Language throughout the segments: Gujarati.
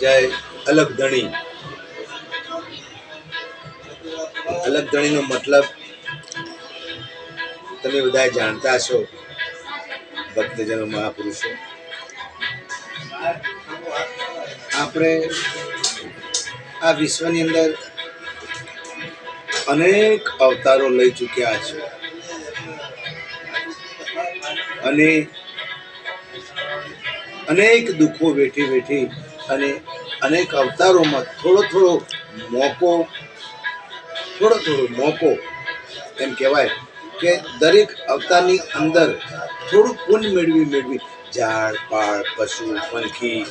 જય અલગ ધણી. અલગ ધણીનો મતલબ તમે બધા જાણતા છો, ભક્તજનો, મહાપુરુષો. આપણે આ વિશ્વની અંદર અનેક અવતારો લઈ ચૂક્યા છે અને અનેક દુઃખો વેઠી વેઠી અને અનેક અવતારોમાં થોડો મોકો એમ કહેવાય કે દરેક અવતારની અંદર થોડું પુણ્ય મેળવી ઝાડ પાળ પશુ પંખી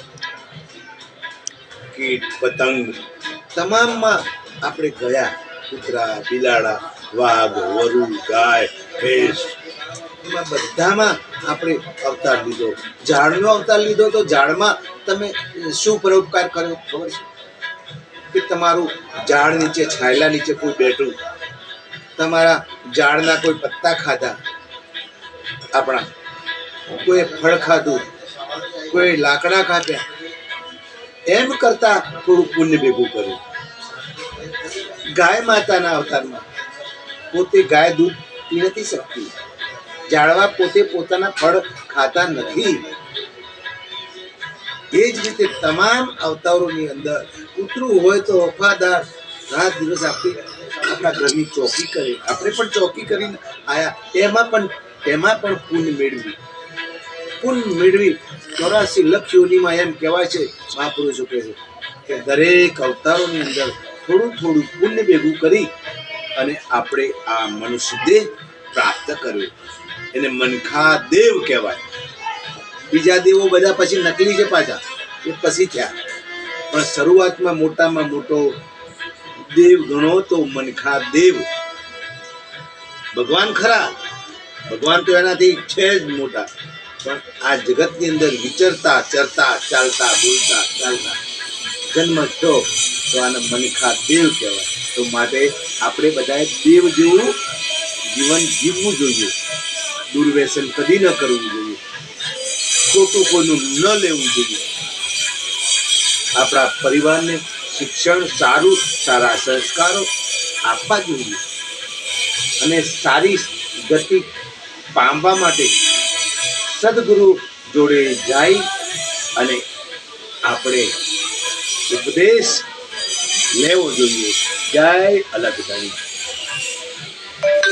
કીટ પતંગ તમામમાં આપણે ગયા. કૂતરા બિલાડા વાઘ વરુ ગાય ભેંસ એમાં બધામાં આપણે અવતાર લીધો. ઝાડનો અવતાર લીધો તો ઝાડમાં તમે શું પરોપકાર કર્યો ખબર છે? કે તમારું ઝાડ નીચે છાયલા નીચે કોઈ બેઠું, તમારા ઝાડના કોઈ પત્તા ખાધા, આપણા કોઈ ફળ ખાધું, કોઈ લાકડા કાપ્યા, એમ કરતા થોડું પુણ્ય ભેગું કર્યું. ગાય માતાના અવતારમાં પોતે ગાય દૂધ પી નથી શકતી, ઝાડવા પોતે પોતાના ફળ ખાતા નથી. એ જ રીતે તમામ અવતારોની અંદર કૂતરું હોય તો વફાદાર, રાત દિવસ આપણા ઘરની ચોકી કરે. આપણે પણ ચોકી કરીને આયા, એમાં પણ પુણ્ય મેળવી 84 લાખ યોનિમાં એમ કહેવાય છે, મહાપુરુષો કહે છે કે દરેક અવતારોની અંદર થોડું પુણ્ય ભેગું કરી અને આપણે આ મનુષ્ય દેહ પ્રાપ્ત કર્યો. એને મનખા દેવ કહેવાય. બીજા દેવો બધા પછી નકલી છે, પાછા એ પછી થયા, પણ શરૂઆતમાં મોટામાં મોટો દેવ ગણો તો મનખા દેવ. ભગવાન ખરા, ભગવાન તો એનાથી છે જ મોટા, પણ આ જગતની અંદર વિચરતા ચરતા ચાલતા બોલતા ચાલતા જન્મ થયો તો આને મનખા દેવ કહેવાય. તો માટે આપણે બધાએ દેવ જેવું જીવન જીવવું જોઈએ. દુર્વ્યસન કદી ન કરવું જોઈએ, ખોટું કોઈનું ન લેવું જોઈએ. આપણા પરિવારને શિક્ષણ સારા સંસ્કારો આપવા જોઈએ અને સારી ગતિ પામવા માટે સદગુરુ જોડે જઈ અને આપણે ઉપદેશ લેવો જોઈએ. જય અલગ ધણી.